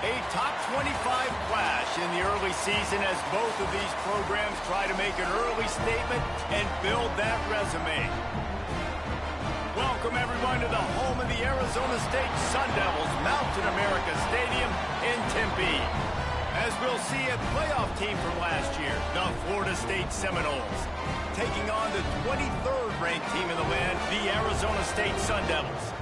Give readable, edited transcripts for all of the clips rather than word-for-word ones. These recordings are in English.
A top 25 clash in the early season as both of these programs try to make an early statement and build that resume. Welcome, everyone, to the home of the Arizona State Sun Devils, Mountain America Stadium in Tempe. As we'll see a playoff team from last year, the Florida State Seminoles, taking on the 23rd ranked team in the land, the Arizona State Sun Devils.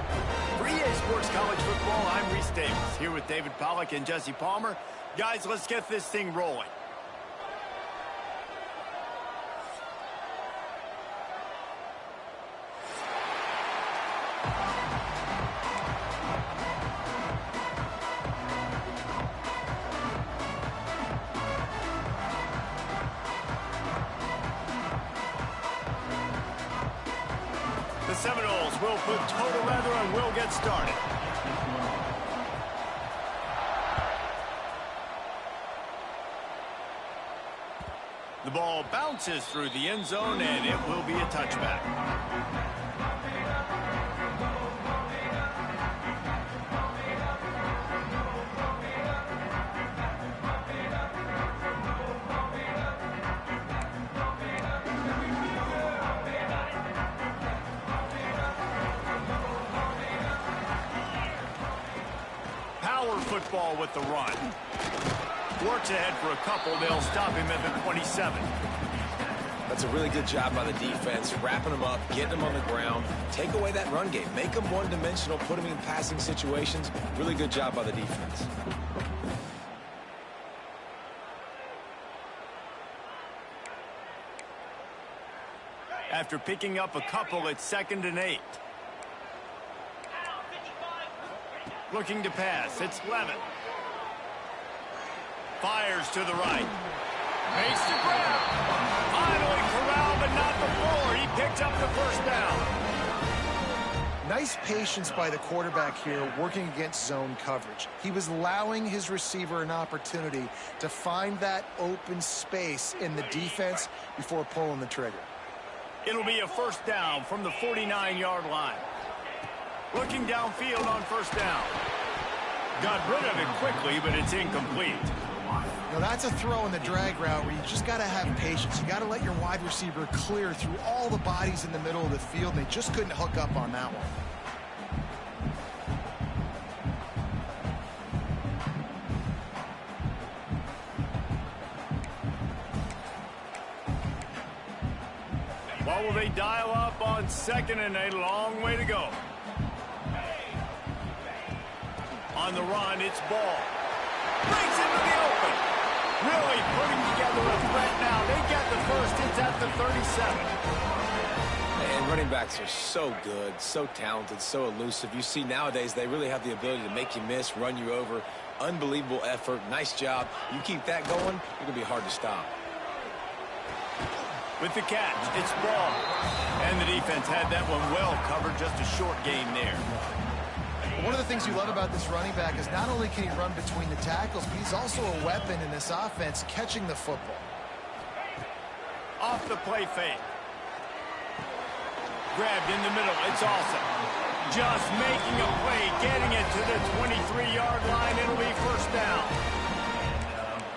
For EA Sports College Football, I'm Reese Davis, here with David Pollack and Jesse Palmer. Guys, let's get this thing rolling. The Seminoles will put total leather and will get started. The ball bounces through the end zone, and it will be a touchback. Football with the run. Works ahead for a couple. They'll stop him at the 27. That's a really good job by the defense, wrapping them up, getting them on the ground. Take away that run game. Make them one-dimensional, put them in passing situations. Really good job by the defense. After picking up a couple, it's 2nd and 8. Looking to pass. It's Levin. Fires to the right. Makes the grab. Finally corralled, but not before. He picked up the first down. Nice patience by the quarterback here, working against zone coverage. He was allowing his receiver an opportunity to find that open space in the defense before pulling the trigger. It'll be a first down from the 49-yard line. Looking downfield on first down. Got rid of it quickly, but it's incomplete. Now that's a throw in the drag route where you just got to have patience. You got to let your wide receiver clear through all the bodies in the middle of the field, and they just couldn't hook up on that one. What will they dial up on 2nd and a long way to go? On the run, it's Ball. Breaks into the open. Really putting together a threat now. They get the first. It's at the 37. And running backs are so good, so talented, so elusive. You see nowadays they really have the ability to make you miss, run you over. Unbelievable effort. Nice job. You keep that going, you're going to be hard to stop. With the catch, it's Ball. And the defense had that one well covered. Just a short gain there. One of the things you love about this running back is not only can he run between the tackles, but he's also a weapon in this offense catching the football. Off the play fake. Grabbed in the middle. It's Awesome. Just making a play, getting it to the 23-yard line. It'll be first down.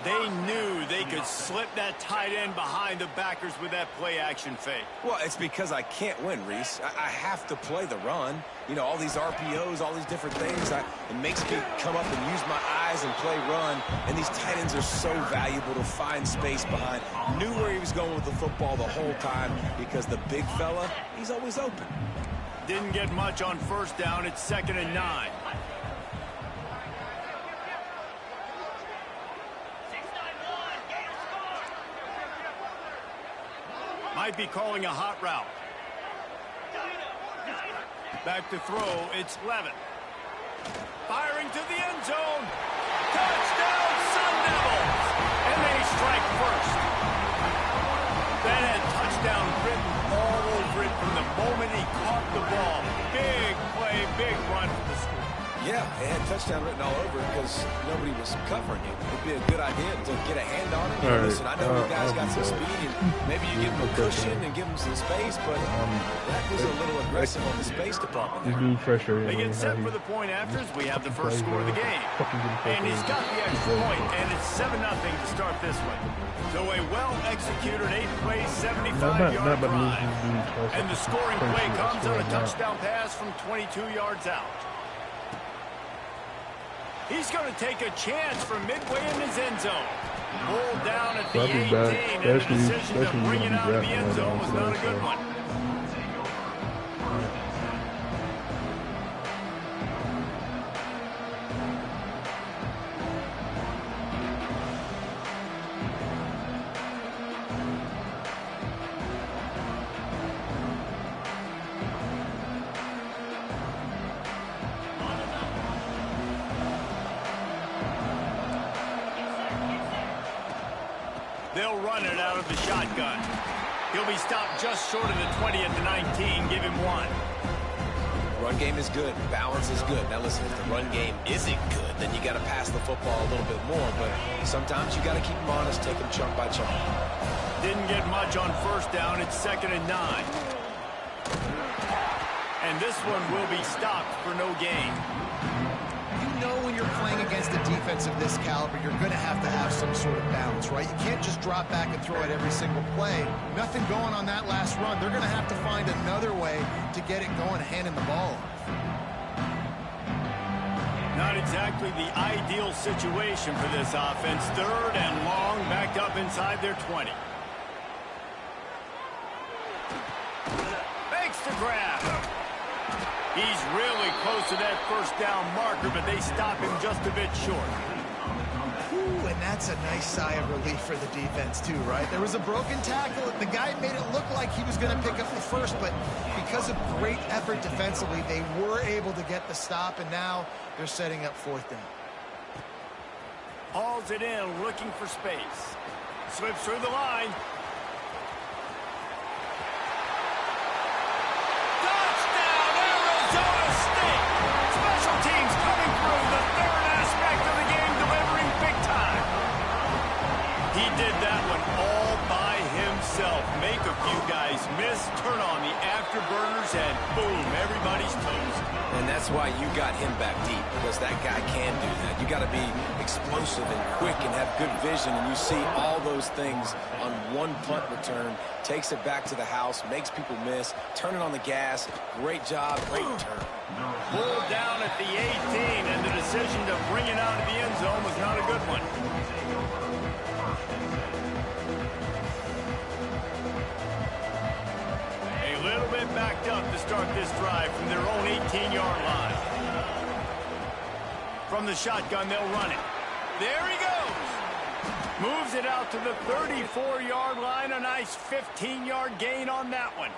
They knew they could slip that tight end behind the backers with that play-action fake. Well, it's because I can't win, Reese. I have to play the run. You know, all these RPOs, all these different things. It makes me come up and use my eyes and play run. And these tight ends are so valuable to find space behind. Knew where he was going with the football the whole time because the big fella, he's always open. Didn't get much on first down. It's 2nd and 9. Might be calling a hot route. Back to throw, it's Levin. Firing to the end zone. Touchdown, Sun Devils! And they strike first. That had touchdown written all over it from the moment he caught the ball. Big play, big run for the score. Yeah, it had touchdown written all over it because nobody was covering it. It'd be a good idea to get a hand on it. Right. Listen, I know you guys got some speed, and maybe you give them a cushion and give them some space, but that was a little aggressive on the space department. This dude frustrated. They get set for the point afters. We have the first score of the game. And he's got the extra point, and it's 7-0 to start this one. So a well-executed 8-play, 75-yard drive. And the scoring play comes on a touchdown pass from 22 yards out. He's going to take a chance from midway in his end zone. Pulled down at the 18, and the decision to bring it out of the end zone was not a good one. They'll run it out of the shotgun. He'll be stopped just short of the 20 at the 19. Give him 1. Run game is good. Balance is good. Now, listen, if the run game isn't good, then you got to pass the football a little bit more. But sometimes you got to keep them honest, take them chunk by chunk. Didn't get much on first down. It's 2nd and 9. And this one will be stopped for no gain. You know when you're playing against a defense of this caliber, you're going to have some sort of balance, right? You can't just drop back and throw it every single play. Nothing going on that last run. They're going to have to find another way to get it going, handing the ball off. Not exactly the ideal situation for this offense. 3rd and long, backed up inside their 20. Makes the grab. He's really close to that first down marker, but they stop him just a bit short. Ooh, and that's a nice sigh of relief for the defense, too, right? There was a broken tackle. The guy made it look like he was going to pick up the first, but because of great effort defensively, they were able to get the stop, and now they're setting up 4th down. Hauls it in, looking for space. Slips through the line. Special teams coming through, the 3rd aspect of the game, delivering big time. He did that one all by himself. Make a few guys miss, turn on the afterburners, and boom, everybody's toast. And that's why you got him back deep, because that guy can do that. You got to be explosive and quick and have good vision, and you see all those things on one punt return. Takes it back to the house, makes people miss, turning on the gas. Great job, great return. Pulled down at the 18, and the decision to bring it out of the end zone was not a good one. A little bit backed up to start this drive from their own 18-yard line. From the shotgun, they'll run it. There he goes. Moves it out to the 34-yard line. A nice 15-yard gain on that one.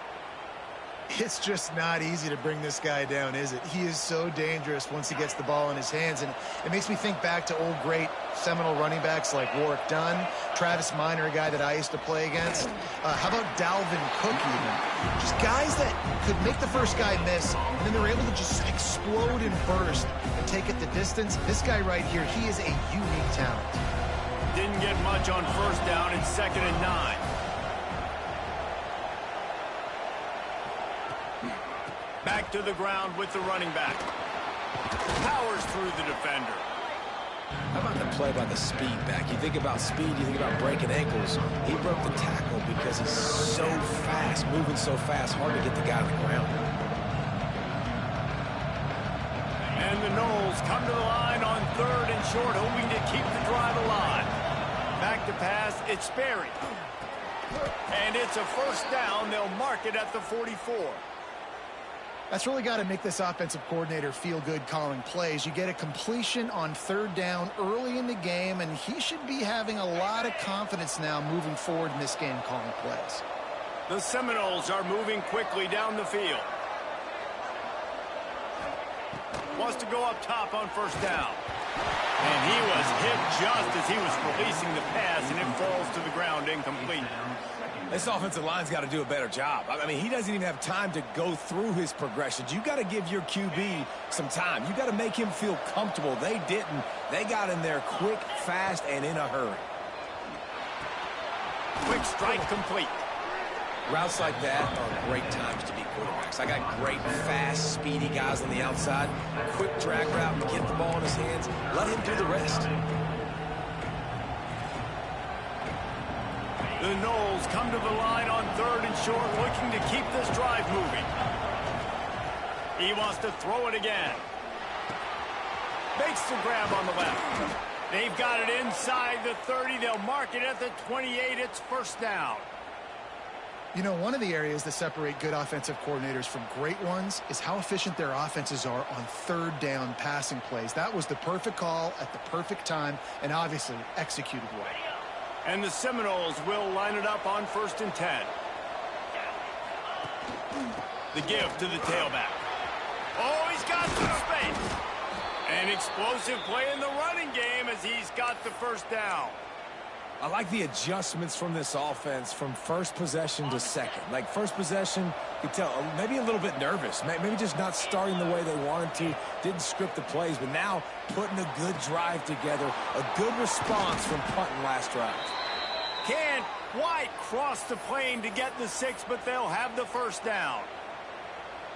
It's just not easy to bring this guy down, is it? He is so dangerous once he gets the ball in his hands, and it makes me think back to old great Seminole running backs like Warwick Dunn, Travis Minor, a guy that I used to play against. How about Dalvin Cook even? Just guys that could make the first guy miss, and then they're able to just explode and burst and take it the distance. This guy right here, he is a unique talent. Didn't get much on first down. It's 2nd and 9. Back to the ground with the running back. Powers through the defender. How about the play by the speed back? You think about speed, you think about breaking ankles. He broke the tackle because he's so fast, moving so fast, hard to get the guy on the ground. And the Knowles come to the line on 3rd and short, hoping to keep the drive alive. Back to pass, it's Sperry. And it's a first down. They'll mark it at the 44. That's really got to make this offensive coordinator feel good calling plays. You get a completion on 3rd down early in the game, and he should be having a lot of confidence now moving forward in this game calling plays. The Seminoles are moving quickly down the field. Wants to go up top on first down. And he was hit just as he was releasing the pass, and it falls to the ground incomplete. This offensive line's got to do a better job. I mean, he doesn't even have time to go through his progressions. You got to give your QB some time. You got to make him feel comfortable. They didn't. They got in there quick, fast, and in a hurry. Quick strike complete. Routes like that are great times to be quarterbacks. I got great, fast, speedy guys on the outside. Quick drag route, get the ball in his hands. Let him do the rest. The Knowles come to the line on 3rd and short, looking to keep this drive moving. He wants to throw it again. Makes the grab on the left. They've got it inside the 30. They'll mark it at the 28. It's first down. You know, one of the areas that separate good offensive coordinators from great ones is how efficient their offenses are on 3rd down passing plays. That was the perfect call at the perfect time and obviously executed well. And the Seminoles will line it up on 1st and 10. The give to the tailback. Oh, he's got some space. An explosive play in the running game as he's got the first down. I like the adjustments from this offense from first possession to second. Like first possession, you could tell maybe a little bit nervous. Maybe just not starting the way they wanted to. Didn't script the plays, but now putting a good drive together. A good response from punting last drive. Can't quite cross the plane to get the 6, but they'll have the first down.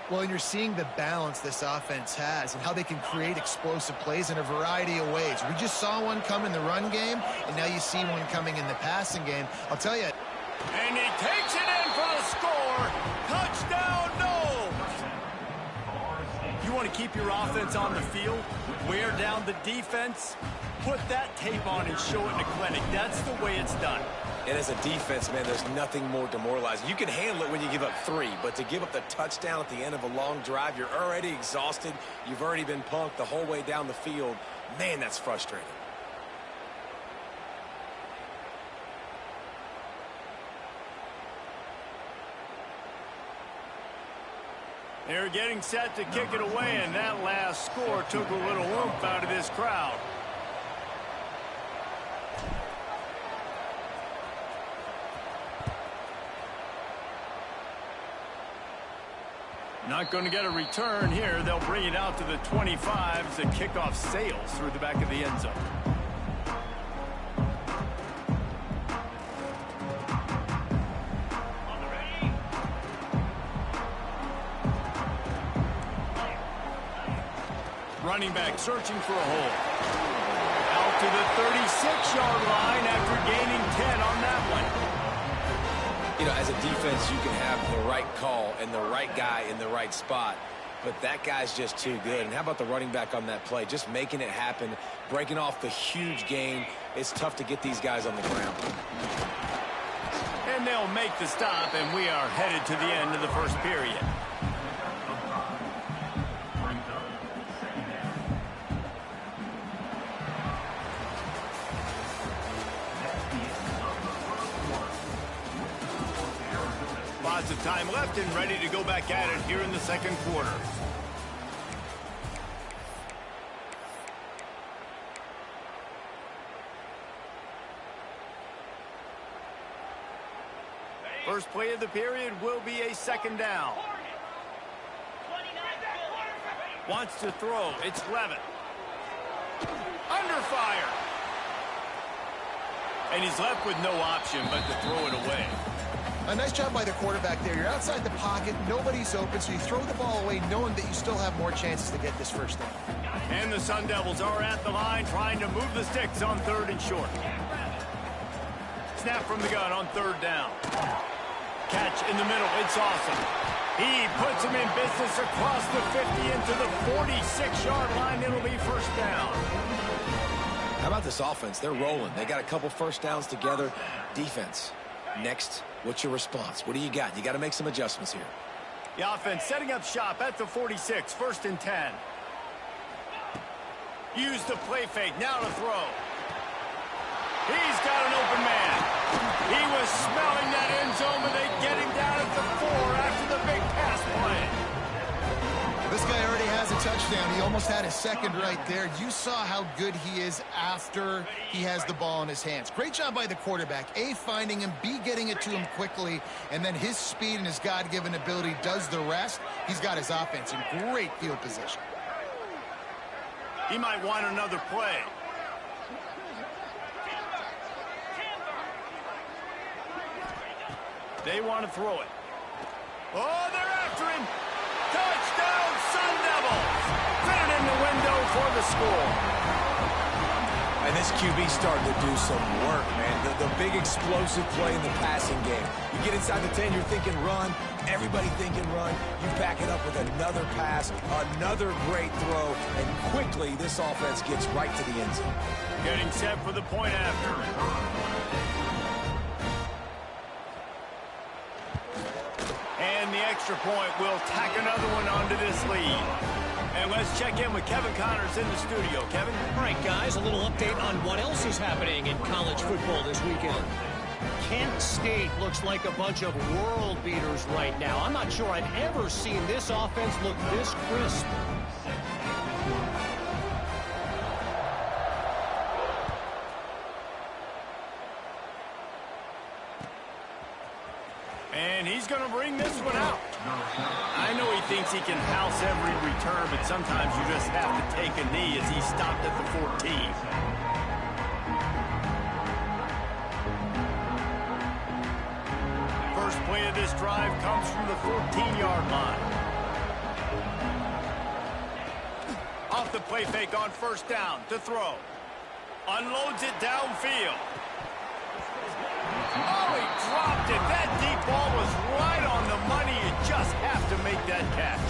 Well, and you're seeing the balance this offense has and how they can create explosive plays in a variety of ways. We just saw one come in the run game, and now you see one coming in the passing game. I'll tell you. And he takes it in for the score. Touchdown, Knowles. You want to keep your offense on the field, wear down the defense, put that tape on and show it in a clinic. That's the way it's done. And as a defense, man, there's nothing more demoralizing. You can handle it when you give up 3, but to give up the touchdown at the end of a long drive, you're already exhausted. You've already been punked the whole way down the field. Man, that's frustrating. They're getting set to kick it away, and that last score took a little oomph out of this crowd. Not going to get a return here. They'll bring it out to the 25 as the kickoff sails through the back of the end zone. Running back searching for a hole. Out to the 36-yard line after gaining 10 on that one. You know, as a defense, you can have the right call and the right guy in the right spot, but that guy's just too good. And how about the running back on that play? Just making it happen, breaking off the huge gain. It's tough to get these guys on the ground. And they'll make the stop, and we are headed to the end of the first period. Lots of time left and ready to go back at it here in the second quarter. First play of the period will be a second down. Wants to throw. It's Levitt. Under fire. And he's left with no option but to throw it away. A nice job by the quarterback there. You're outside the pocket, nobody's open, so you throw the ball away knowing that you still have more chances to get this first down. And the Sun Devils are at the line trying to move the sticks on 3rd and short. Snap from the gun on 3rd down. Catch in the middle, it's awesome. He puts him in business across the 50 into the 46-yard line. It'll be first down. How about this offense? They're rolling. They got a couple first downs together. Defense. Next, what's your response? What do you got? You got to make some adjustments here. The offense setting up shop at the 46, 1st and 10. Use the play fake, now to throw. He's got an open man. He was smelling that end zone, but they get him down at the 4 after the big pass play. This guy already has a touchdown. He almost had his second right there. You saw how good he is after he has the ball in his hands. Great job by the quarterback. A, finding him, B, getting it to him quickly, and then his speed and his God-given ability does the rest. He's got his offense in great field position. He might want another play. They want to throw it. Oh, they're after him. Touchdown, Sun Devils. Fit it in the window for the score. And this QB starting to do some work, man. The big explosive play in the passing game. You get inside the 10, you're thinking run. Everybody thinking run. You back it up with another pass, another great throw, and quickly this offense gets right to the end zone. Getting set for the point after. And the extra point will tack another one onto this lead. And let's check in with Kevin Connors in the studio. Kevin? All right, guys, a little update on what else is happening in college football this weekend. Kent State looks like a bunch of world beaters right now. I'm not sure I've ever seen this offense look this crisp. And he's going to bring this one out. I know he thinks he can house every return, but sometimes you just have to take a knee as he stopped at the 14. First play of this drive comes from the 14-yard line. Off the play fake on first down to throw. Unloads it downfield. Oh, he dropped it. That deep ball was right on the money. You just have to make that catch.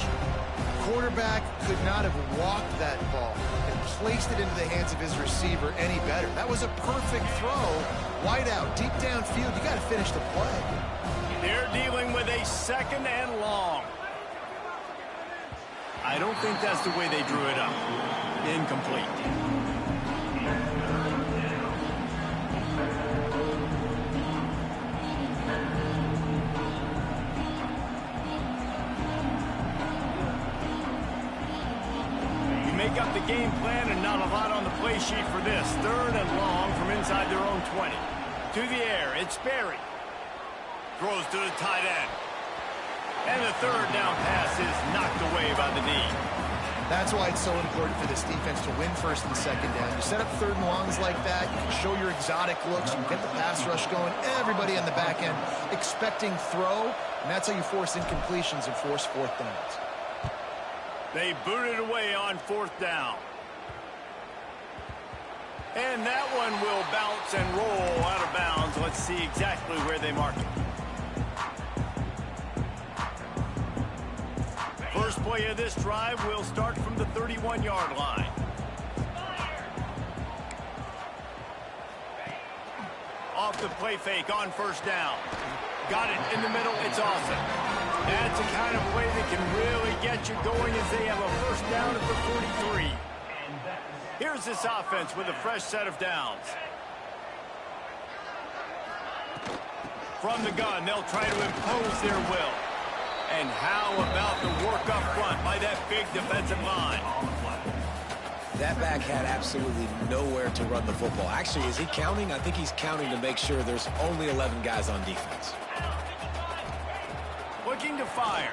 Quarterback could not have walked that ball and placed it into the hands of his receiver any better. That was a perfect throw. Wide out, deep downfield. You got to finish the play. They're dealing with a second and long. I don't think that's the way they drew it up. Incomplete. Make up the game plan and not a lot on the play sheet for this. Third and long from inside their own 20. To the air, it's Berry. Throws to the tight end. And the third down pass is knocked away by the knee. That's why it's so important for this defense to win first and second down. You set up third and longs like that, you can show your exotic looks, you can get the pass rush going, everybody on the back end expecting throw, and that's how you force incompletions and force fourth downs. They booted away on fourth down. And that one will bounce and roll out of bounds. Let's see exactly where they mark it. First play of this drive will start from the 31-yard line. Off the play fake on first down. Got it in the middle. It's awesome. That's the kind of play that can really get you going as they have a first down at the 43. Here's this offense with a fresh set of downs. From the gun, they'll try to impose their will. And how about the work up front by that big defensive line? That back had absolutely nowhere to run the football. Actually, is he counting? I think he's counting to make sure there's only 11 guys on defense. Looking to fire.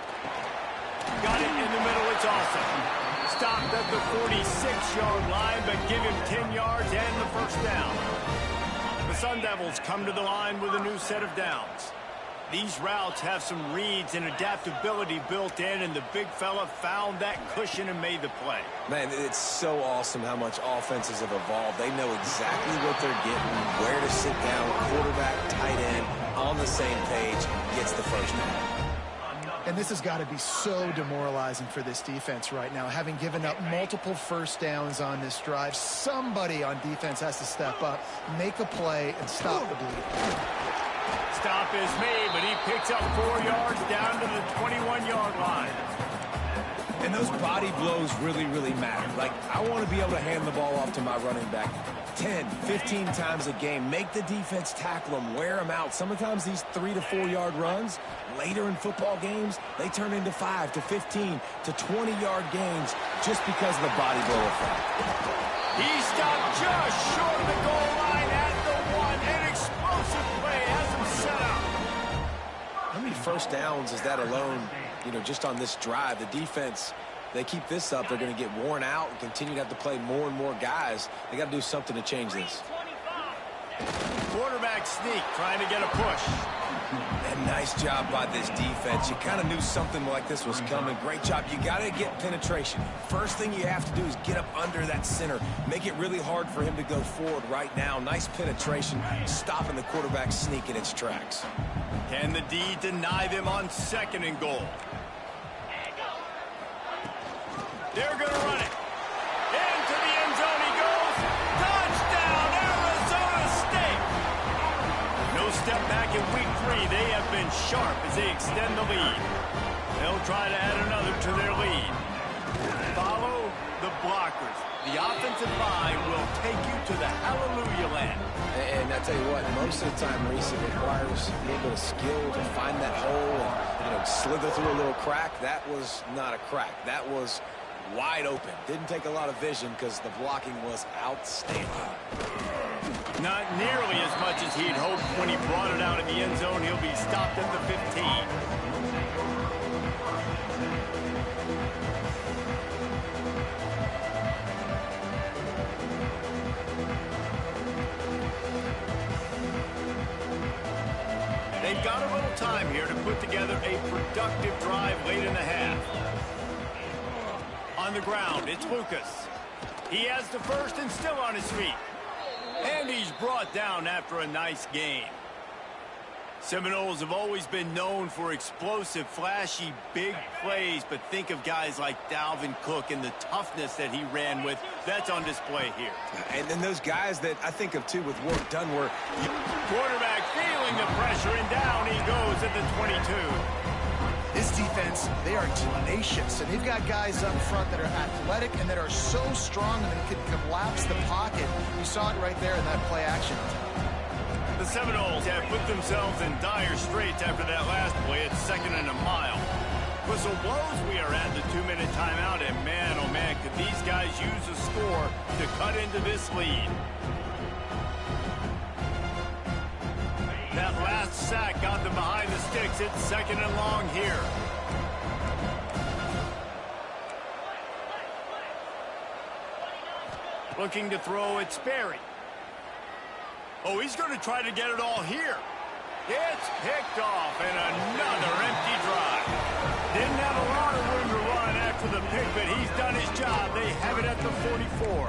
Got it in the middle. It's awesome. Stopped at the 46-yard line, but give him 10 yards and the first down. The Sun Devils come to the line with a new set of downs. These routes have some reads and adaptability built in, and the big fella found that cushion and made the play. Man, it's so awesome how much offenses have evolved. They know exactly what they're getting, where to sit down, quarterback, tight end, on the same page, gets the first down. And this has got to be so demoralizing for this defense right now. Having given up multiple first downs on this drive, somebody on defense has to step up, make a play, and stop the bleed. Stop is made, but he picks up 4 yards down to the 21-yard line. And those body blows really, really matter. Like, I want to be able to hand the ball off to my running back 10, 15 times a game. Make the defense tackle them, wear them out. Sometimes these 3 to 4 yard runs later in football games, they turn into 5 to 15 to 20-yard games just because of the body blow effect. He stopped just short of the goal line at the 1. An explosive play has him set up. How many first downs is that alone, just on this drive? The defense, they keep this up, they're going to get worn out and continue to have to play more and more guys. They got to do something to change this. Quarterback sneak, trying to get a push. And nice job by this defense. You kind of knew something like this was coming. Great job. You got to get penetration. First thing you have to do is get up under that center. Make it really hard for him to go forward right now. Nice penetration, stopping the quarterback sneak in its tracks. Can the D deny them on 2nd and goal? They're going to run it. Into the end zone he goes. Touchdown, Arizona State. No step back in week 3. They have been sharp as they extend the lead. They'll try to add another to their lead. Follow the blockers. The offensive line will take you to the hallelujah land. And I tell you what, most of the time, Reese, it requires a little bit of skill to find that hole and, slither through a little crack. That was not a crack. That was wide open. Didn't take a lot of vision because the blocking was outstanding. Not nearly as much as he'd hoped when he brought it out in the end zone. He'll be stopped at the 15. They've got a little time here to put together a productive drive late in the half. On the ground, it's Lucas. He has the first and still on his feet. And he's brought down after a nice gain. Seminoles have always been known for explosive, flashy, big plays, but think of guys like Dalvin Cook and the toughness that he ran with. That's on display here. And then those guys that I think of, too, with work done were... Quarterback feeling the pressure, and down he goes at the 22. This defense, they are tenacious, and they've got guys up front that are athletic and that are so strong that they can collapse the pocket. You saw it right there in that play action. The Seminoles have put themselves in dire straits after that last play at 2nd and a mile. Whistle blows, we are at the 2-minute timeout, and man, oh man, could these guys use a score to cut into this lead. That last sack got them behind the sticks. It's 2nd and long here. Looking to throw, it's Sperry. Oh, he's going to try to get it all here. It's picked off, and another empty drive. Didn't have a lot of room to run after the pick, but he's done his job. They have it at the 44.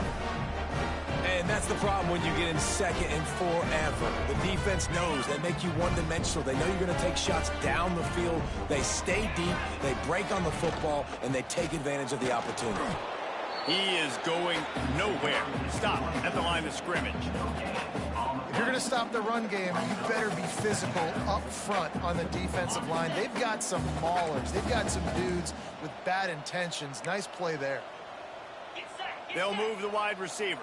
And that's the problem when you get in 2nd and forever. The defense knows they make you one-dimensional. They know you're going to take shots down the field. They stay deep, they break on the football, and they take advantage of the opportunity. He is going nowhere. Stop at the line of scrimmage. If you're going to stop the run game, you better be physical up front on the defensive line. They've got some maulers. They've got some dudes with bad intentions. Nice play there. They'll move the wide receiver.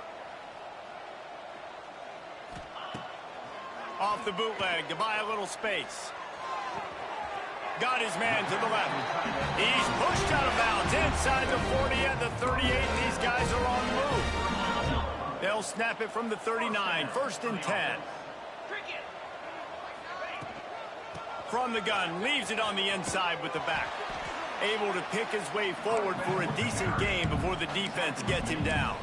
Off the bootleg to buy a little space. Got his man to the left. He's pushed out of bounds inside the 40 at the 38. These guys are on the move. They'll snap it from the 39. 1st and 10. From the gun, leaves it on the inside with the back. Able to pick his way forward for a decent game before the defense gets him down.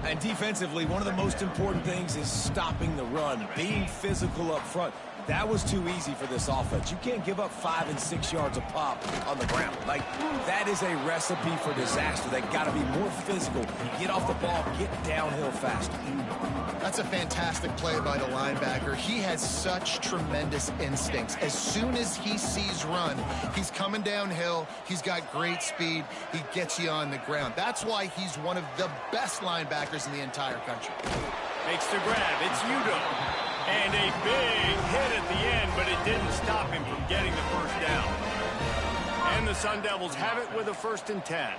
And defensively, one of the most important things is stopping the run, being physical up front. That was too easy for this offense. You can't give up 5 and 6 yards a pop on the ground. Like, that is a recipe for disaster. They got to be more physical, get off the ball, get downhill faster. That's a fantastic play by the linebacker. He has such tremendous instincts. As soon as he sees run, he's coming downhill. He's got great speed. He gets you on the ground. That's why he's one of the best linebackers in the entire country. Makes the grab. It's Udo. And a big hit at the end, but it didn't stop him from getting the first down. And the Sun Devils have it with a 1st and 10.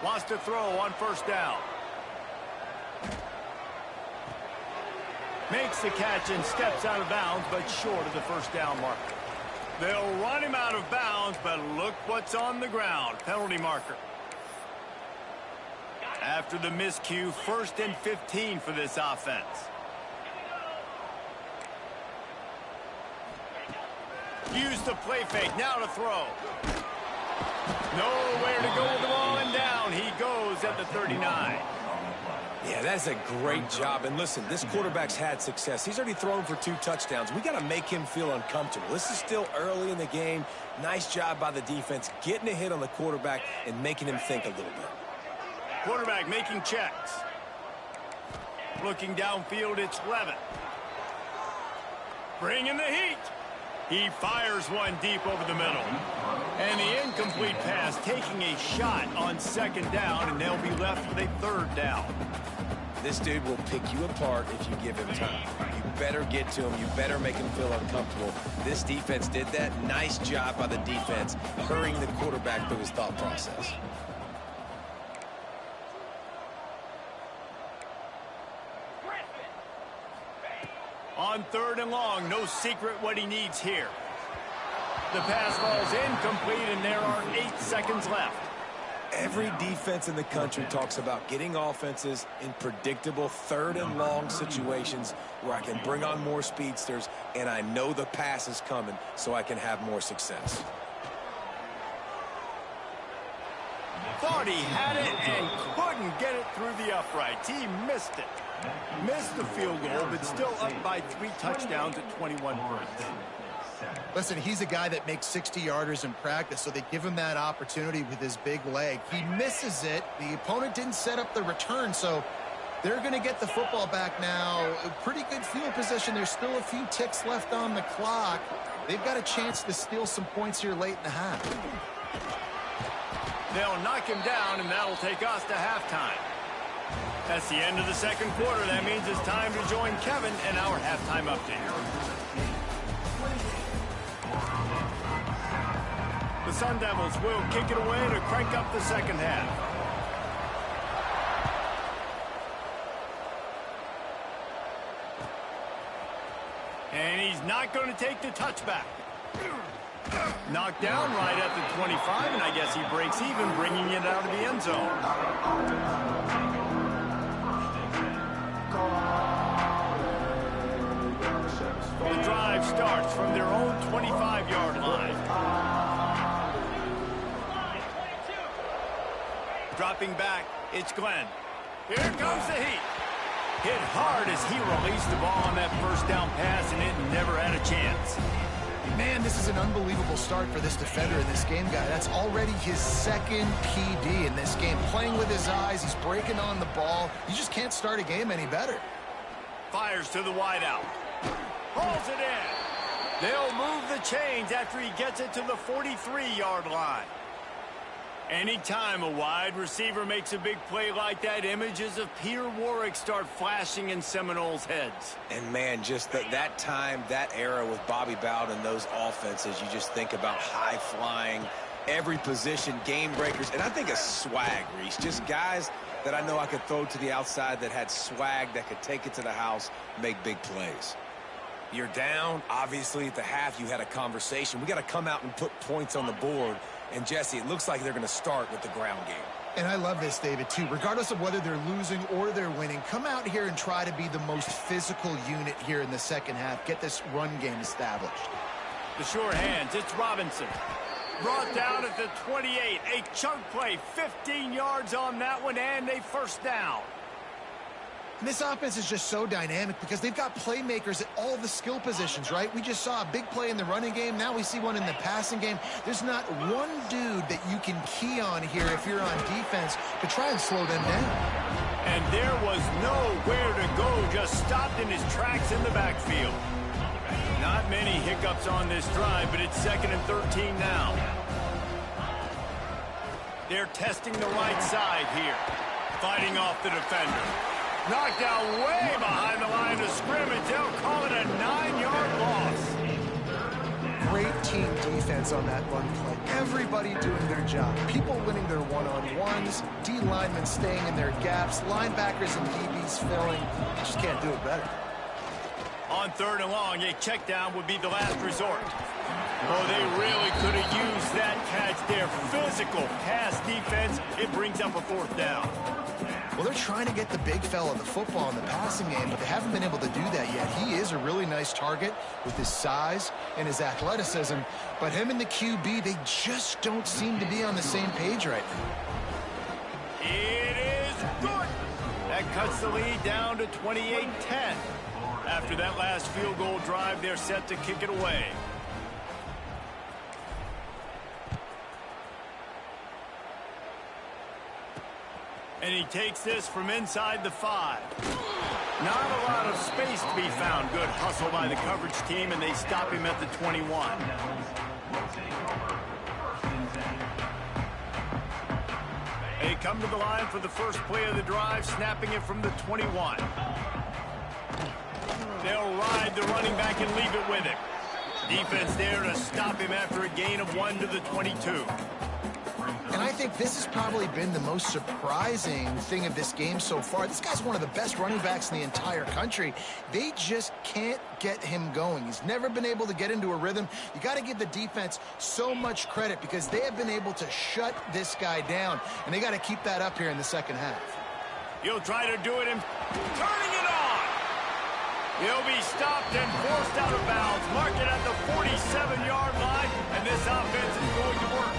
Wants to throw on 1st down. Makes the catch and steps out of bounds, but short of the first down marker. They'll run him out of bounds, but look what's on the ground. Penalty marker. After the miscue, 1st and 15 for this offense. Use the play fake. Now to throw. Nowhere to go with the ball, and down he goes at the 39. Yeah, that's a great job. And listen, this quarterback's had success. He's already thrown for 2 touchdowns. We got to make him feel uncomfortable. This is still early in the game. Nice job by the defense, getting a hit on the quarterback and making him think a little bit. Quarterback making checks. Looking downfield, it's Levin. Bringing the heat. He fires one deep over the middle. And the incomplete pass taking a shot on 2nd down, and they'll be left with a 3rd down. This dude will pick you apart if you give him time. You better get to him. You better make him feel uncomfortable. This defense did that. Nice job by the defense, hurrying the quarterback through his thought process. On 3rd and long, no secret what he needs here. The pass falls incomplete, and there are 8 seconds left. Every defense in the country talks about getting offenses in predictable 3rd and long situations where I can bring on more speedsters, and I know the pass is coming, so I can have more success. Thought he had it and couldn't get it through the uprights. He missed it. Missed the field goal, but still up by 3 touchdowns at 21 points. Listen, he's a guy that makes 60-yarders in practice, so they give him that opportunity with his big leg. He misses it. The opponent didn't set up the return, so they're going to get the football back now. A pretty good field position. There's still a few ticks left on the clock. They've got a chance to steal some points here late in the half. They'll knock him down, and that'll take us to halftime. That's the end of the 2nd quarter. That means it's time to join Kevin and our halftime update. The Sun Devils will kick it away to crank up the 2nd half. And he's not going to take the touchback. Knocked down right at the 25, and I guess he breaks even, bringing it out of the end zone. The drive starts from their own 25-yard line. Dropping back, it's Glenn. Here comes the heat. Hit hard as he released the ball on that 1st down pass, and it never had a chance. Man, this is an unbelievable start for this defender in this game, guy. That's already his 2nd PD in this game. Playing with his eyes, he's breaking on the ball. You just can't start a game any better. Fires to the wideout. Pulls it in. They'll move the chains after he gets it to the 43-yard line. Anytime a wide receiver makes a big play like that, images of Peter Warrick start flashing in Seminoles' heads. And, man, just that time, that era with Bobby Bowden and those offenses, you just think about high-flying, every position, game breakers, and I think of swag, Reese. Just guys that I know I could throw to the outside that had swag, that could take it to the house, make big plays. You're down. Obviously, at the half, you had a conversation. We got to come out and put points on the board. And, Jesse, it looks like they're going to start with the ground game. And I love this, David, too. Regardless of whether they're losing or they're winning, come out here and try to be the most physical unit here in the 2nd half. Get this run game established. The short hands, it's Robinson. Brought down at the 28. A chunk play, 15 yards on that one, and a 1st down. And this offense is just so dynamic because they've got playmakers at all the skill positions, right? We just saw a big play in the running game. Now we see one in the passing game. There's not one dude that you can key on here if you're on defense to try and slow them down. And there was nowhere to go, just stopped in his tracks in the backfield. Not many hiccups on this drive, but it's 2nd and 13 now. They're testing the right side here. Fighting off the defender. Knocked out way behind the line of scrimmage. They'll call it a 9-yard loss. Great team defense on that run play. Everybody doing their job. People winning their one-on-ones. D linemen staying in their gaps. Linebackers and DBs filling. You just can't do it better. On 3rd and long, a check down would be the last resort. Oh, they really could have used that catch there. Physical pass defense. It brings up a 4th down. Well, they're trying to get the big fella the football in the passing game, but they haven't been able to do that yet. He is a really nice target with his size and his athleticism, but him and the QB, they just don't seem to be on the same page right now. It is good. That cuts the lead down to 28-10. After that last field goal drive, they're set to kick it away. And he takes this from inside the 5. Not a lot of space to be found. Good hustle by the coverage team, and they stop him at the 21. They come to the line for the first play of the drive, snapping it from the 21. They'll ride the running back and leave it with him. Defense there to stop him after a gain of 1 to the 22. And I think this has probably been the most surprising thing of this game so far. This guy's one of the best running backs in the entire country. They just can't get him going. He's never been able to get into a rhythm. You got to give the defense so much credit because they have been able to shut this guy down, and they got to keep that up here in the second half. He'll try to do it and turning it on. He'll be stopped and forced out of bounds. Mark it at the 47-yard line, and this offense is going to work.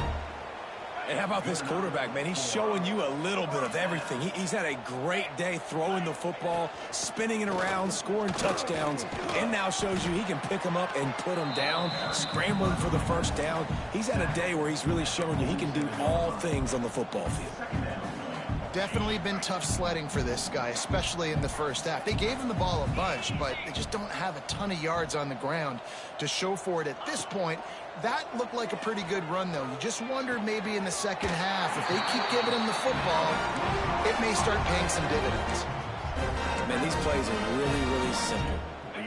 And how about this quarterback, man? He's showing you a little bit of everything. He's had a great day throwing the football, spinning it around, scoring touchdowns, and now shows you he can pick them up and put them down, scrambling for the first down. He's had a day where he's really showing you he can do all things on the football field. Definitely been tough sledding for this guy, especially in the first half. They gave him the ball a bunch, but they just don't have a ton of yards on the ground to show for it at this point. That looked like a pretty good run, though. You just wonder maybe in the second half, if they keep giving him the football, it may start paying some dividends. Man, these plays are really, really simple.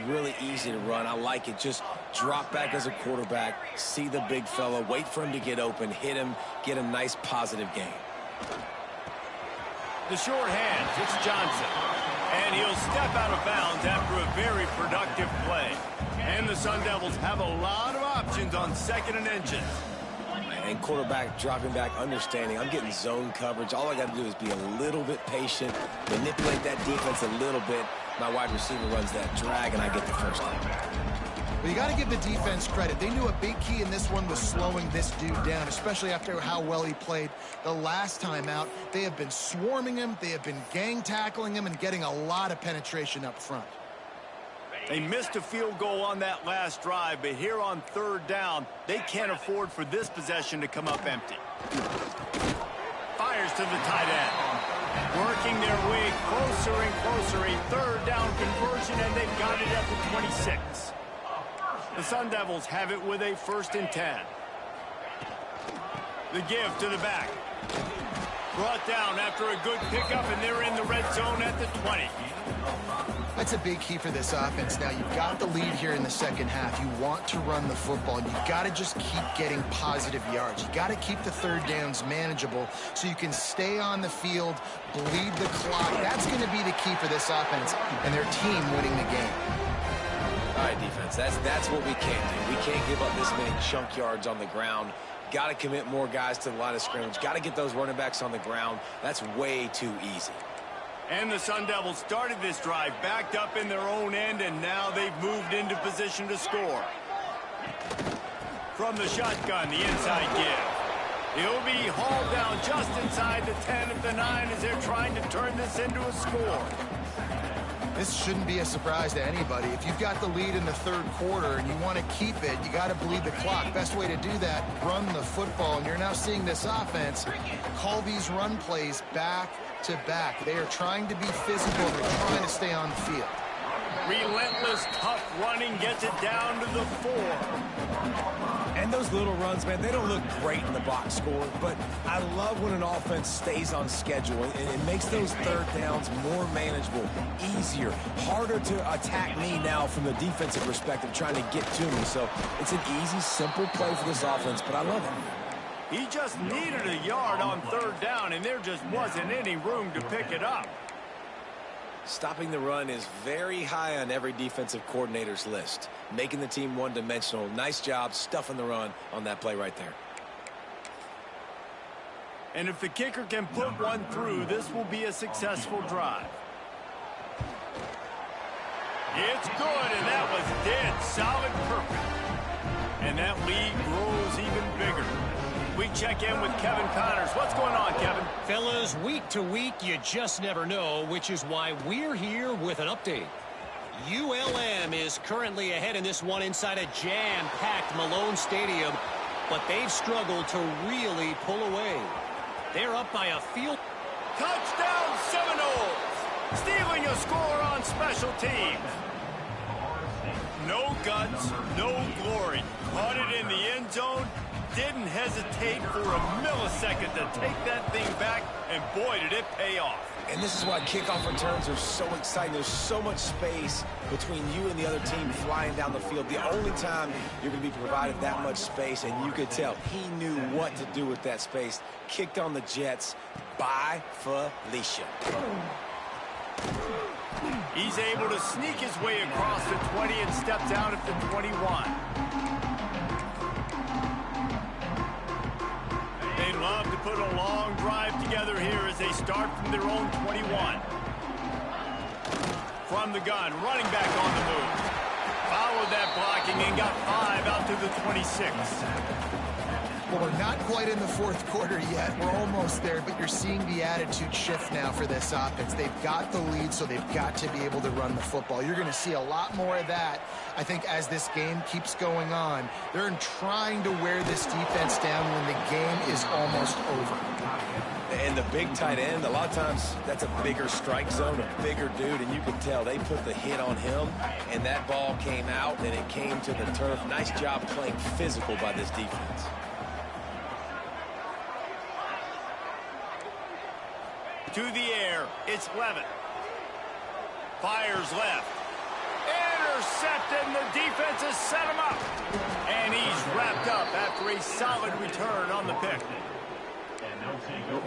Really easy to run. I like it. Just drop back as a quarterback, see the big fella, wait for him to get open, hit him, get a nice positive gain. The short hand, it's Johnson. And he'll step out of bounds after a very productive play. And the Sun Devils have a lot of options on 2nd and inches. And quarterback dropping back, understanding I'm getting zone coverage. All I got to do is be a little bit patient, manipulate that defense a little bit. My wide receiver runs that drag, and I get the first down. Well, you got to give the defense credit. They knew a big key in this one was slowing this dude down, especially after how well he played the last time out. They have been swarming him. They have been gang tackling him and getting a lot of penetration up front. They missed a field goal on that last drive, but here on 3rd down, they can't afford for this possession to come up empty. Fires to the tight end. Working their way closer and closer. A 3rd down conversion, and they've got it at the 26. The Sun Devils have it with a 1st and 10. The give to the back. Brought down after a good pickup, and they're in the red zone at the 20. That's a big key for this offense. Now, you've got the lead here in the second half. You want to run the football, and you've got to just keep getting positive yards. You got to keep the 3rd downs manageable so you can stay on the field, bleed the clock. That's going to be the key for this offense and their team winning the game. All right, defense, that's what we can't do. We can't give up this many chunk yards on the ground. Got to commit more guys to the line of scrimmage. Got to get those running backs on the ground. That's way too easy. And the Sun Devils started this drive backed up in their own end, and now they've moved into position to score. From the shotgun, the inside give. He'll be hauled down just inside the 10 at the 9 as they're trying to turn this into a score. This shouldn't be a surprise to anybody. If you've got the lead in the 3rd quarter and you want to keep it, you got to bleed the clock. Best way to do that, run the football. And you're now seeing this offense call these run plays back to back. They are trying to be physical. They're trying to stay on the field. Relentless, tough running gets it down to the 4. And those little runs, man, they don't look great in the box score, but I love when an offense stays on schedule, and it makes those 3rd downs more manageable, easier, harder to attack me now from the defensive perspective, trying to get to me. So it's an easy, simple play for this offense, but I love it. He just needed a yard on 3rd down, and there just wasn't any room to pick it up. Stopping the run is very high on every defensive coordinator's list. Making the team one-dimensional. Nice job stuffing the run on that play right there. And if the kicker can put one through, this will be a successful drive. It's good, and that was dead solid perfect. And that lead grows even bigger. We check in with Kevin Connors. What's going on, Kevin? Fellas, week to week, you just never know, which is why we're here with an update. ULM is currently ahead in this one inside a jam-packed Malone Stadium, but they've struggled to really pull away. They're up by a field. Touchdown Seminoles! Stealing a score on special teams. No guts, no glory. Caught it in the end zone. Didn't hesitate for a millisecond to take that thing back, and boy, did it pay off. And this is why kickoff returns are so exciting. There's so much space between you and the other team flying down the field. The only time you're going to be provided that much space, and you could tell he knew what to do with that space. Kicked on the Jets by Felicia. He's able to sneak his way across the 20 and steps out at the 21. They love to put a long drive together here as they start from their own 21. From the gun, running back on the move. Followed that blocking and got 5 out to the 26. Well, we're not quite in the fourth quarter yet. We're almost there, but you're seeing the attitude shift now for this offense. They've got the lead, so they've got to be able to run the football. You're going to see a lot more of that, I think, as this game keeps going on. They're trying to wear this defense down when the game is almost over. And the big tight end, a lot of times that's a bigger strike zone, a bigger dude, and you can tell they put the hit on him, and that ball came out, and it came to the turf. Nice job playing physical by this defense. To the air, it's Levitt. Fires left. Intercepted, and the defense has set him up. And he's wrapped up after a solid return on the pick.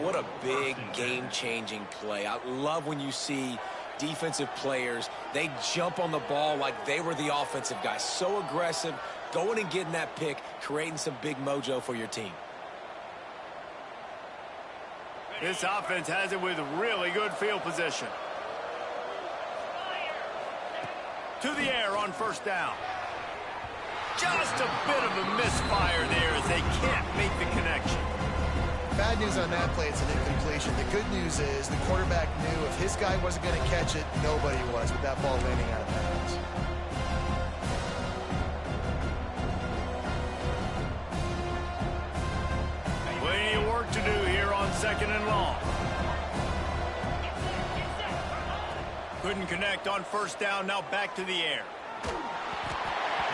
What a big game-changing play. I love when you see defensive players, they jump on the ball like they were the offensive guy. So aggressive, going and getting that pick, creating some big mojo for your team. This offense has it with really good field position. To the air on first down. Just a bit of a misfire there as they can't make the connection. Bad news on that play, it's an incompletion. The good news is the quarterback knew if his guy wasn't going to catch it, nobody was with that ball landing out of bounds. Plenty of work to do here on second and long. Couldn't connect on first down, now back to the air.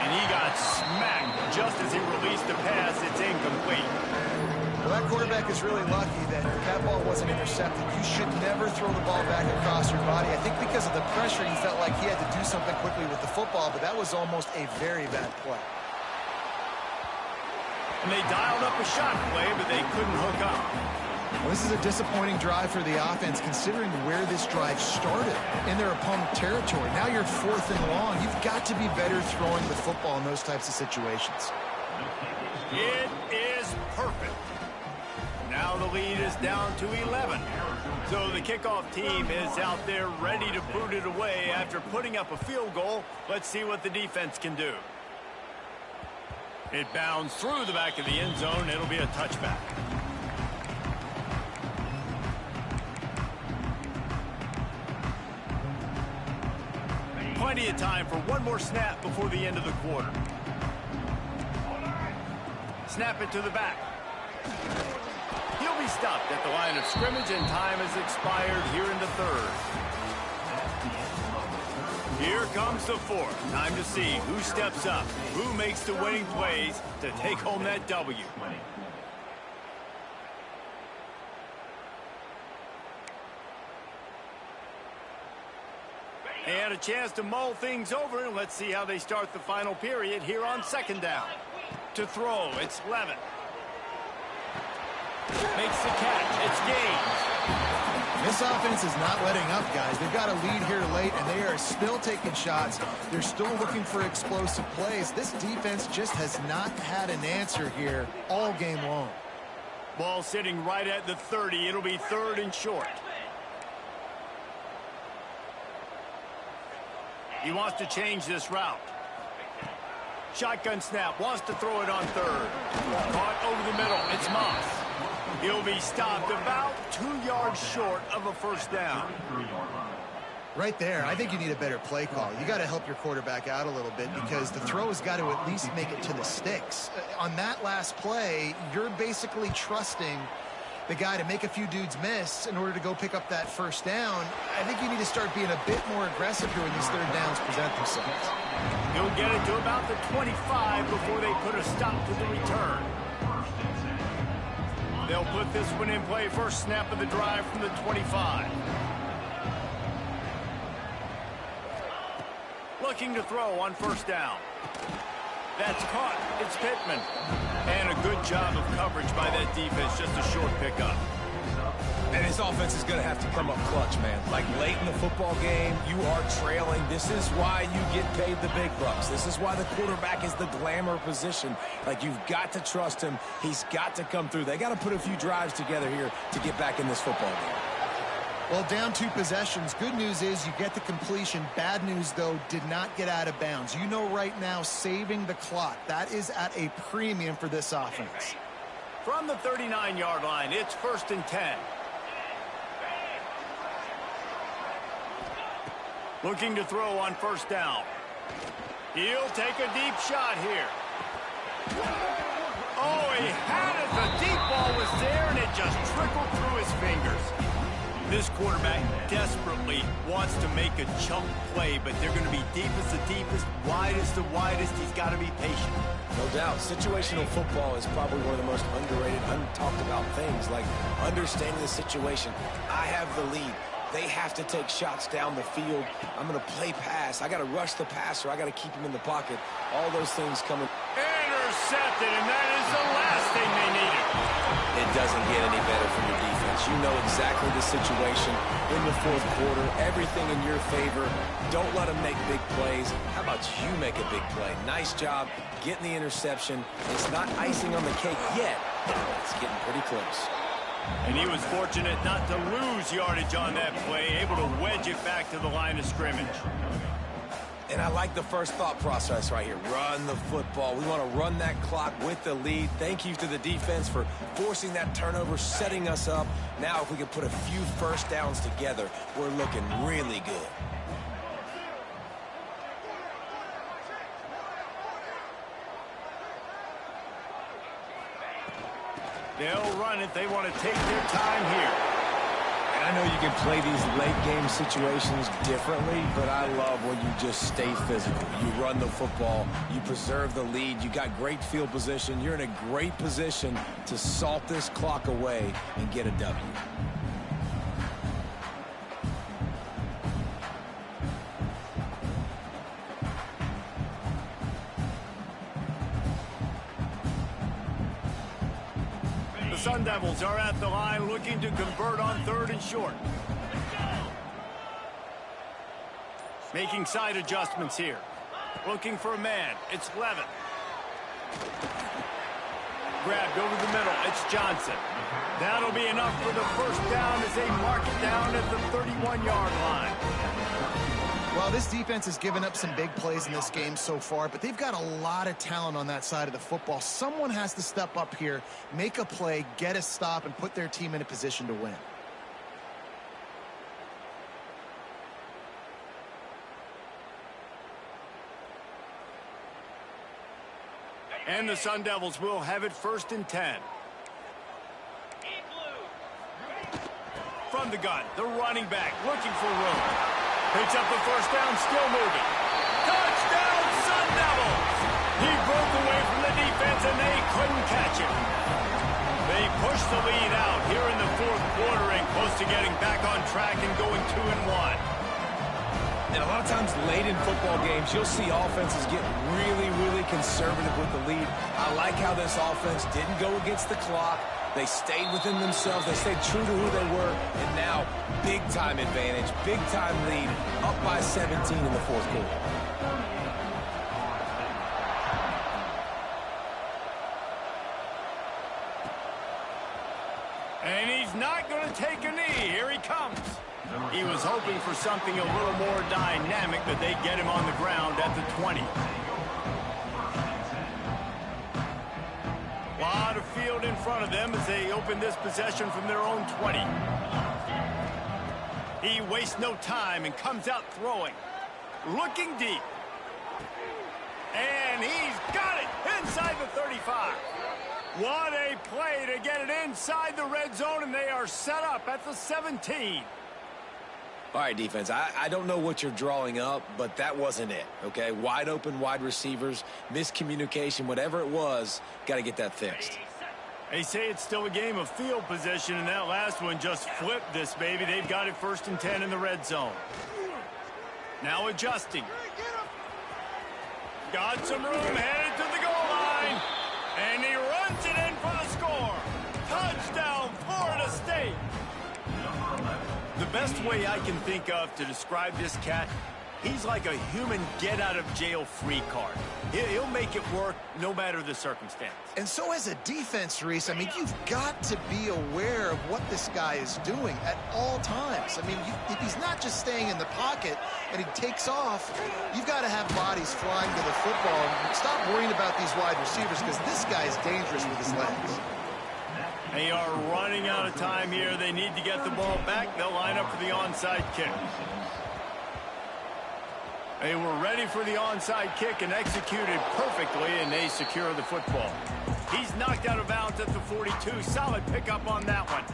And he got smacked just as he released the pass. It's incomplete. Well, that quarterback is really lucky that that ball wasn't intercepted. You should never throw the ball back across your body. I think because of the pressure, he felt like he had to do something quickly with the football, but that was almost a very bad play. And they dialed up a shot play, but they couldn't hook up. Well, this is a disappointing drive for the offense, considering where this drive started, in their opponent territory. Now you're fourth and long. You've got to be better throwing the football in those types of situations. It is perfect. Now the lead is down to 11. So the kickoff team is out there ready to boot it away after putting up a field goal. Let's see what the defense can do. It bounds through the back of the end zone. It'll be a touchback. Plenty of time for one more snap before the end of the quarter. Snap it to the back. He'll be stopped at the line of scrimmage, and time has expired here in the third. Here comes the fourth. Time to see who steps up, who makes the winning plays to take home that W. And a chance to mull things over, and let's see how they start the final period here on second down. To throw, it's Levitt. Makes the catch. It's gained. This offense is not letting up, guys. They've got a lead here late, and they are still taking shots. They're still looking for explosive plays. This defense just has not had an answer here all game long. Ball sitting right at the 30. It'll be 3rd and short. He wants to change this route. Shotgun snap. Wants to throw it on 3rd. Caught over the middle. It's Moss. He'll be stopped about 2 yards short of a first down. Right there, I think you need a better play call. You got to help your quarterback out a little bit because the throw has got to at least make it to the sticks. On that last play, you're basically trusting the guy to make a few dudes miss in order to go pick up that first down. I think you need to start being a bit more aggressive here when these 3rd downs present themselves. He'll get it to about the 25 before they put a stop to the return. They'll put this one in play. First snap of the drive from the 25. Looking to throw on first down. That's caught. It's Pittman. And a good job of coverage by that defense. Just a short pickup. And his offense is going to have to come up clutch, man. Like late in the football game, you are trailing. This is why you get paid the big bucks. This is why the quarterback is the glamour position. Like, you've got to trust him. He's got to come through. They got to put a few drives together here to get back in this football game. Well, down 2 possessions. Good news is you get the completion. Bad news, though, did not get out of bounds. You know right now, saving the clock. That is at a premium for this offense. From the 39-yard line, it's 1st and 10. Looking to throw on first down. He'll take a deep shot here. Oh, he had it. The deep ball was there, and it just trickled through his fingers. This quarterback desperately wants to make a chunk play, but they're going to be deepest to deepest, widest to widest. He's got to be patient. No doubt. Situational football is probably one of the most underrated, untalked about things, like understanding the situation. I have the lead. They have to take shots down the field. I'm going to play pass. I got to rush the passer. I got to keep him in the pocket. All those things coming. Intercepted, and that is the last thing they needed. It doesn't get any better for your defense. You know exactly the situation in the 4th quarter. Everything in your favor. Don't let them make big plays. How about you make a big play? Nice job getting the interception. It's not icing on the cake yet, but it's getting pretty close. And he was fortunate not to lose yardage on that play, able to wedge it back to the line of scrimmage. And I like the first thought process right here. Run the football. We want to run that clock with the lead. Thank you to the defense for forcing that turnover, setting us up. Now if we can put a few first downs together, we're looking really good. They'll run it. They want to take their time here. And I know you can play these late game situations differently, but I love when you just stay physical. You run the football. You preserve the lead. You got great field position. You're in a great position to salt this clock away and get a W. Sun Devils are at the line looking to convert on 3rd and short. Making side adjustments here. Looking for a man. It's Levin. Grabbed over the middle. It's Johnson. That'll be enough for the first down as they mark it down at the 31-yard line. Well, this defense has given up some big plays in this game so far, but they've got a lot of talent on that side of the football. Someone has to step up here, make a play, get a stop, and put their team in a position to win. And the Sun Devils will have it 1st and 10. From the gun, the running back looking for room. Picks up the first down, still moving. Touchdown, Sun Devils! He broke away from the defense, and they couldn't catch him. They pushed the lead out here in the 4th quarter and close to getting back on track and going 2-1. And a lot of times late in football games, you'll see offenses get really, really conservative with the lead. I like how this offense didn't go against the clock. They stayed within themselves. They stayed true to who they were. And now, big-time advantage, big-time lead, up by 17 in the fourth quarter. And he's not going to take a knee. Here he comes. He was hoping for something a little more dynamic, but they get him on the ground at the 20. A lot of field in front of them as they open this possession from their own 20. He wastes no time and comes out throwing. Looking deep. And he's got it inside the 35. What a play to get it inside the red zone, and they are set up at the 17. All right, defense, I don't know what you're drawing up, but that wasn't it, okay? Wide open wide receivers, miscommunication, whatever it was, got to get that fixed. They say it's still a game of field position, and that last one just flipped this baby. They've got it 1st and 10 in the red zone. Now adjusting. Got some room, headed to the goal line, and he runs it in for the score. Touchdown, Florida State. The best way I can think of to describe this cat, he's like a human get-out-of-jail-free card. He'll make it work no matter the circumstance. And so as a defense, Reese, I mean, you've got to be aware of what this guy is doing at all times. I mean, if he's not just staying in the pocket and he takes off, you've got to have bodies flying to the football. And stop worrying about these wide receivers because this guy is dangerous with his legs. They are running out of time here. They need to get the ball back. They'll line up for the onside kick. They were ready for the onside kick and executed perfectly, and they secure the football. He's knocked out of bounds at the 42. Solid pickup on that one.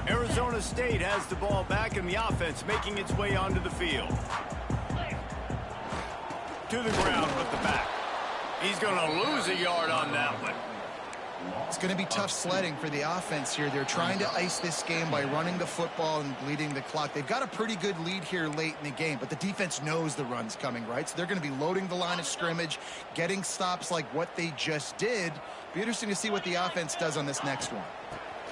Arizona State has the ball back, and the offense making its way onto the field. To the ground with the back. He's going to lose a yard on that one. It's going to be tough sledding for the offense here. They're trying to ice this game by running the football and bleeding the clock. They've got a pretty good lead here late in the game, but the defense knows the run's coming, right? So they're going to be loading the line of scrimmage, getting stops like what they just did. Be interesting to see what the offense does on this next one.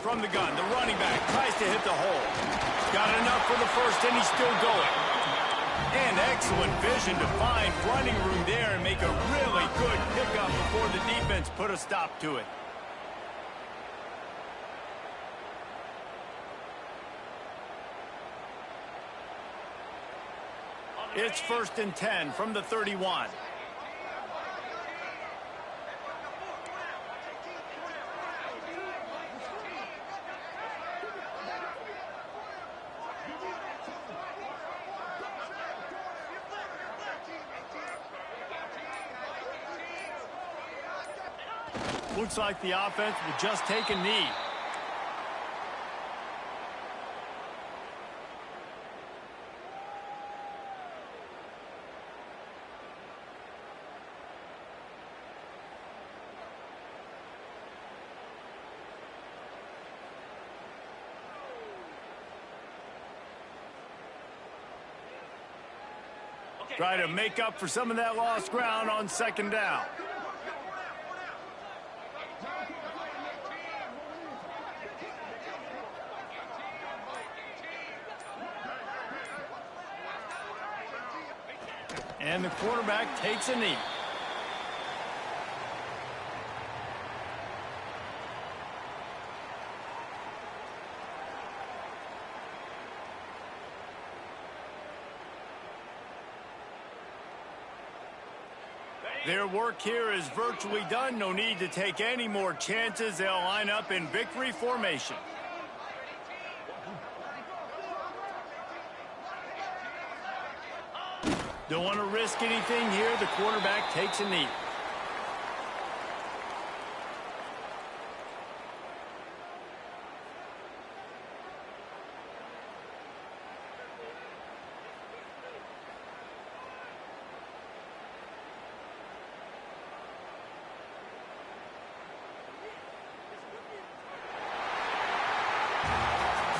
From the gun, the running back tries to hit the hole. Got enough for the first, and he's still going. And excellent vision to find running room there and make a really good pickup before the defense put a stop to it. It's 1st and 10 from the 31. Looks like the offense will just take a knee. Try to make up for some of that lost ground on 2nd down. And the quarterback takes a knee. Their work here is virtually done. No need to take any more chances. They'll line up in victory formation. Don't want to risk anything here. The quarterback takes a knee.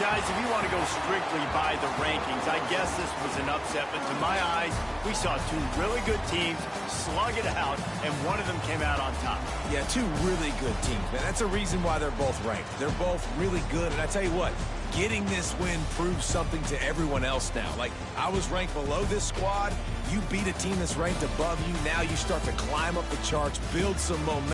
Guys, if you want to go strictly by the rankings, I guess this was an upset, but to my eyes, we saw two really good teams slug it out, and one of them came out on top. Yeah, two really good teams, man. That's a reason why they're both ranked. They're both really good, and I tell you what, getting this win proves something to everyone else now. Like, I was ranked below this squad. You beat a team that's ranked above you. Now you start to climb up the charts, build some momentum.